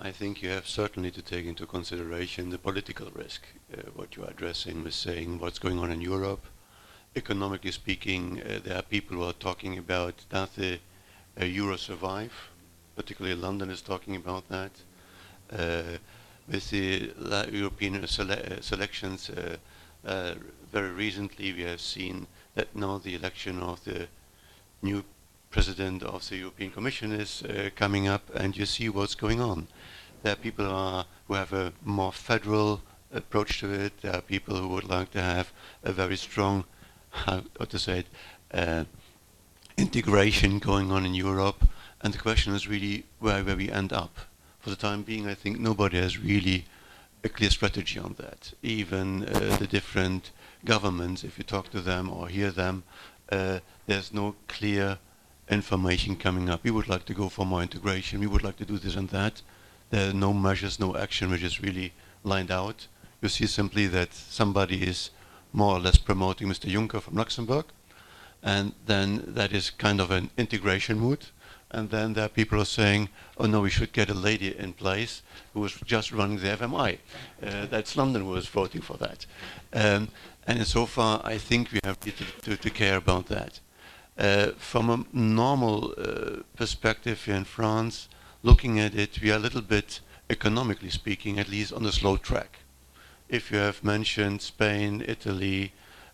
I think you have certainly to take into consideration the political risk, what you are addressing with saying what's going on in Europe. Economically speaking, there are people who are talking about does the euro survive? Particularly London is talking about that. With the European selections, very recently we have seen that now the election of the new President of the European Commission is coming up, and you see what's going on. There are people who have a more federal approach to it. There are people who would like to have a very strong, how to say it, integration going on in Europe. And the question is really where we end up. For the time being, I think nobody has really a clear strategy on that. Even the different governments, if you talk to them or hear them, there's no clear information coming up. We would like to go for more integration. We would like to do this and that. There are no measures, no action which is really lined out. You see simply that somebody is more or less promoting Mr. Juncker from Luxembourg, and then that is kind of an integration mood. And then there are people who are saying, oh no, we should get a lady in place who was just running the FMI. That's London who was voting for that. And so far, I think we have to care about that. From a normal perspective here in France, looking at it, we are a little bit, economically speaking, at least on a slow track. If you have mentioned Spain, Italy,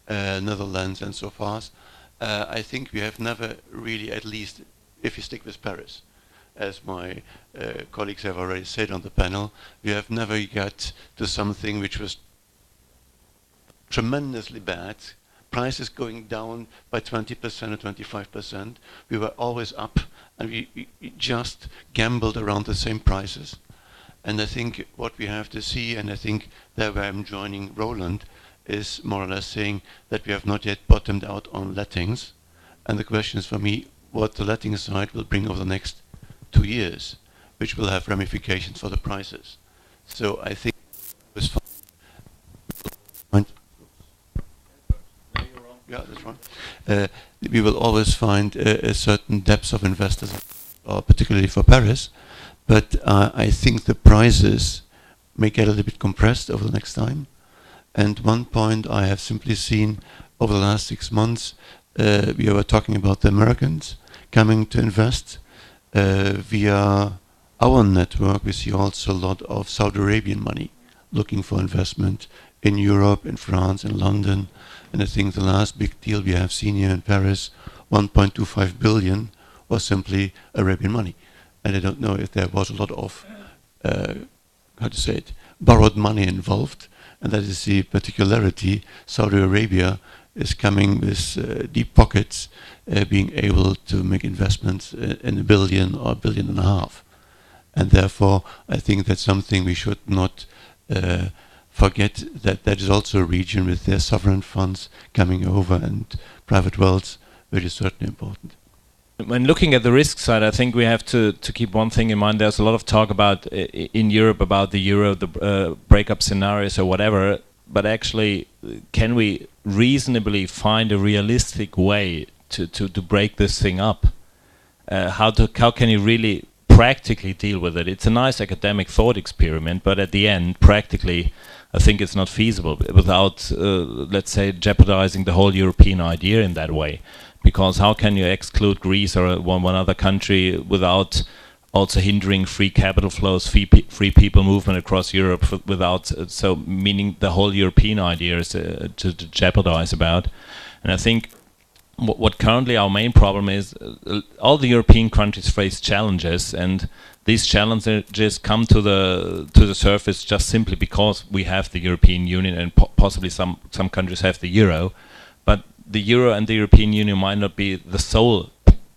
Netherlands and so forth, I think we have never really, at least if you stick with Paris, as my colleagues have already said on the panel, we have never got to something which was tremendously bad, prices going down by 20% or 25%. We were always up, and we just gambled around the same prices. And I think what we have to see, and I think there where I'm joining Roland, is more or less saying that we have not yet bottomed out on lettings. And the question is for me, what the letting side will bring over the next 2 years, which will have ramifications for the prices. So I think it was fine. Yeah, that's right. We will always find a certain depth of investors, particularly for Paris, but I think the prices may get a little bit compressed over the next time. And one point I have simply seen over the last 6 months, we were talking about the Americans coming to invest via our network. We see also a lot of Saudi Arabian money looking for investment in Europe, in France, in London. And I think the last big deal we have seen here in Paris, 1.25 billion, was simply Arabian money. And I don't know if there was a lot of, how to say it, borrowed money involved. And that is the particularity. Saudi Arabia is coming with deep pockets, being able to make investments in $1 billion or $1.5 billion. And therefore, I think that's something we should not forget, that that is also a region with their sovereign funds coming over and private wealth, which is certainly important. When looking at the risk side, I think we have to keep one thing in mind. There's a lot of talk about in Europe about the euro, the breakup scenarios or whatever, but actually, can we reasonably find a realistic way to break this thing up? How can you really practically deal with it? It's a nice academic thought experiment, but at the end, practically, I think it's not feasible without, let's say, jeopardizing the whole European idea in that way. Because how can you exclude Greece or one other country without also hindering free capital flows, free people movement across Europe without, so meaning the whole European idea is to jeopardize about. And I think what currently our main problem is, all the European countries face challenges, and these challenges come to the surface just simply because we have the European Union, and possibly some countries have the euro. But the euro and the European Union might not be the sole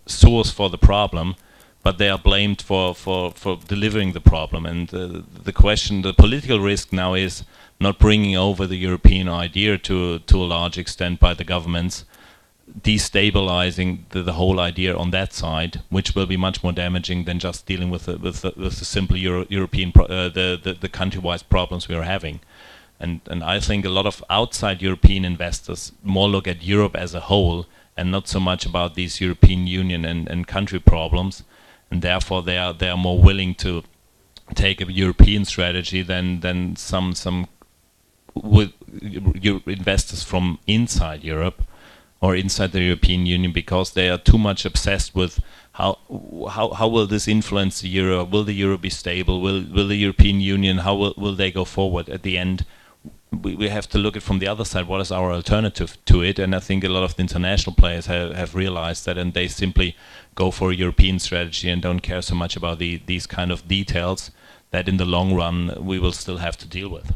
source for the problem, but they are blamed for delivering the problem. And the question, the political risk now is not bringing over the European idea to a large extent by the governments, destabilizing the whole idea on that side, which will be much more damaging than just dealing with the simple European the country-wise problems we are having. And I think a lot of outside European investors more look at Europe as a whole and not so much about these European Union and country problems, and therefore they are more willing to take a European strategy than some with your investors from inside Europe or inside the European Union, because they are too much obsessed with how will this influence the euro? Will the euro be stable? Will the European Union, how will they go forward? At the end, we have to look at from the other side, what is our alternative to it? And I think a lot of the international players have realized that, and they simply go for a European strategy and don't care so much about these kind of details that in the long run we will still have to deal with.